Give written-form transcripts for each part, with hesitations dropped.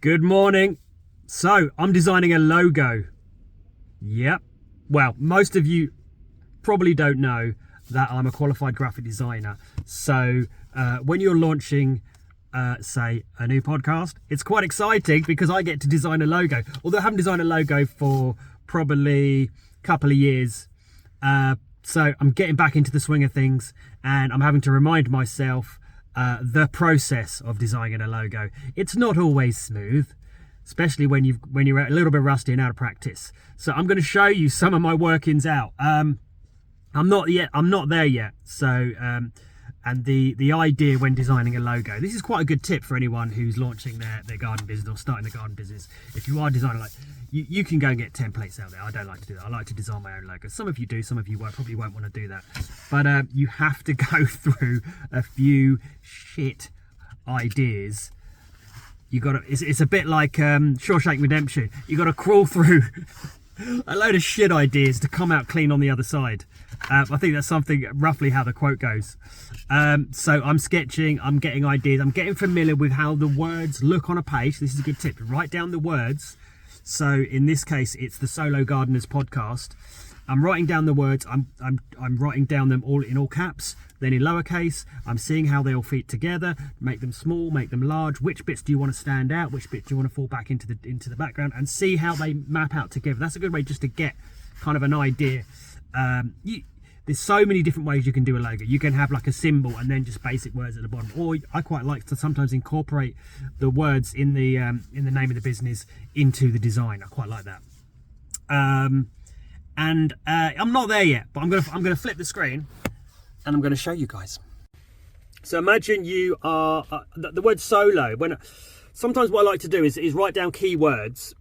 Good morning. So, I'm designing a logo. Yep. Well, most of you probably don't know that I'm a qualified graphic designer. So, when you're launching, say, a new podcast, it's quite exciting because I get to design a logo. Although I haven't designed a logo for probably a couple of years. So, I'm getting back into the swing of things and I'm having to remind myself the process of designing a logo. It's not always smooth, especially when you're a little bit rusty and out of practice. So I'm going to show you some of my workings out. I'm not there yet. So and the idea when designing a logo, this is quite a good tip for anyone who's launching their garden business or starting a garden business. If you are designing, like you can go and get templates out there. I don't like to do that. I like to design my own logo. Some of you do, some of you probably won't want to do that. But you have to go through a few shit ideas. You got to. It's a bit like Shawshank Redemption. You got to crawl through a load of shit ideas to come out clean on the other side. I think that's something roughly how the quote goes. So I'm sketching, I'm getting ideas, I'm getting familiar with how the words look on a page. This is a good tip. Write down the words. So in this case, it's the Solo Gardeners podcast. I'm writing down the words. I'm writing down them all in all caps, then in lowercase. I'm seeing how they all fit together, make them small, make them large. Which bits do you want to stand out? Which bits do you want to fall back into the background, and see how they map out together. That's a good way just to get kind of an idea. There's so many different ways you can do a logo. You can have like a symbol and then just basic words at the bottom. Or I quite like to sometimes incorporate the words in the name of the business into the design. I quite like that. And I'm not there yet, but I'm gonna flip the screen and I'm gonna show you guys. So imagine you are the word solo. Sometimes what I like to do is write down keywords,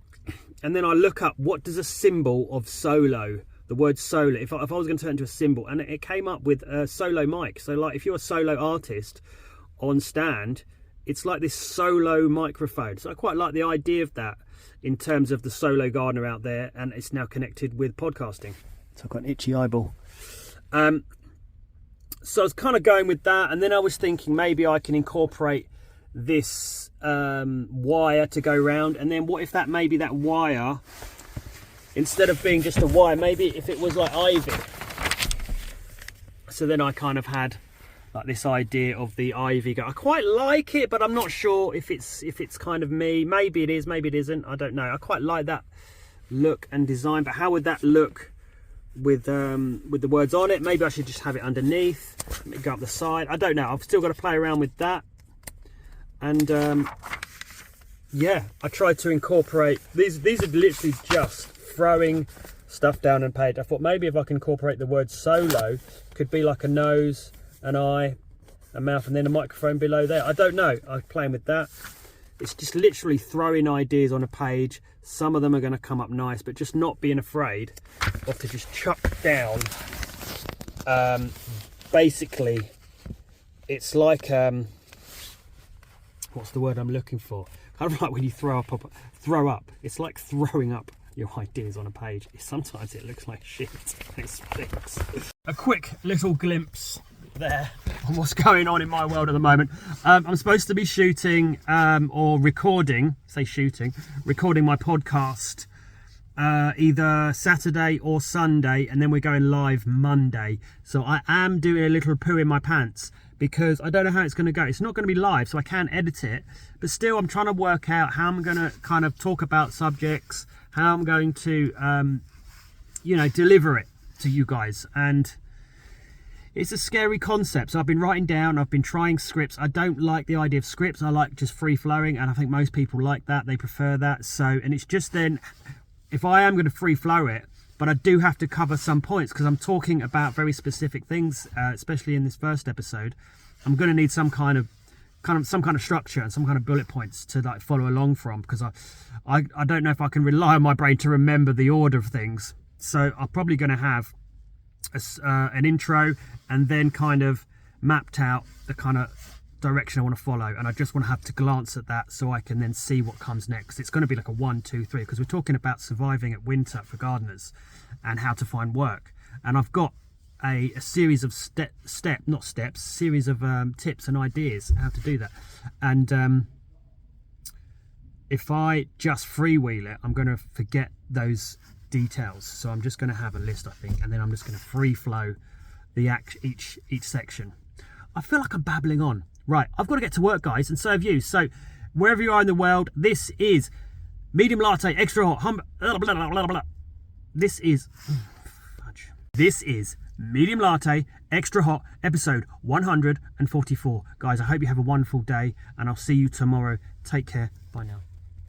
and then I look up what does a symbol of solo. The word solo, if I was going to turn it into a symbol, and it came up with a solo mic. So like if you're a solo artist on stand, it's like this solo microphone. So I quite like the idea of that in terms of the solo gardener out there, and it's now connected with podcasting. So I've got an itchy eyeball. So I was kind of going with that, and then I was thinking maybe I can incorporate this wire to go round, and then what if that wire, instead of being just a wire, maybe if it was like ivy. So then I kind of had like this idea of the ivy. I quite like it, but I'm not sure if it's kind of me. Maybe it is, maybe it isn't. I don't know. I quite like that look and design, but how would that look with the words on it? Maybe I should just have it underneath. Let me go up the side. I don't know. I've still got to play around with that. And yeah, I tried to incorporate these. These are literally just throwing stuff down on page. I thought maybe if I can incorporate the word solo, could be like a nose, an eye, a mouth, and then a microphone below there. I don't know. I'm playing with that. It's just literally throwing ideas on a page. Some of them are going to come up nice, but just not being afraid of to just chuck down. Basically, it's like what's the word I'm looking for? Kind of like when you throw up. It's like throwing up your ideas on a page. Sometimes it looks like shit. It stinks. A quick little glimpse there on what's going on in my world at the moment. I'm supposed to be shooting or recording my podcast either Saturday or Sunday, and then we're going live Monday. So I am doing a little poo in my pants because I don't know how it's going to go. It's not going to be live, so I can't edit it, but still I'm trying to work out how I'm going to kind of talk about subjects, how I'm going to deliver it to you guys. And it's a scary concept. So I've been writing down, I've been trying scripts. I don't like the idea of scripts. I like just free flowing, and I think most people like that. They prefer that. So, and it's just then, if I am going to free flow it, but I do have to cover some points because I'm talking about very specific things, especially in this first episode. I'm going to need some kind of structure and some kind of bullet points to like follow along from, because I don't know if I can rely on my brain to remember the order of things. So I'm probably going to have an intro and then kind of mapped out the kind of direction I want to follow, and I just want to have to glance at that so I can then see what comes next. It's going to be like a 1, 2, 3, because we're talking about surviving at winter for gardeners and how to find work. And I've got a series of series of tips and ideas how to do that. And if I just freewheel it, I'm going to forget those details. So I'm just going to have a list, I think, and then I'm just going to free flow the each section. I feel like I'm babbling on. Right, I've got to get to work, guys, and so have you. So wherever you are in the world, this is medium latte, extra hot, blah, blah, blah, blah, blah. This is medium latte, extra hot, episode 144. Guys, I hope you have a wonderful day, and I'll see you tomorrow. Take care. Bye now.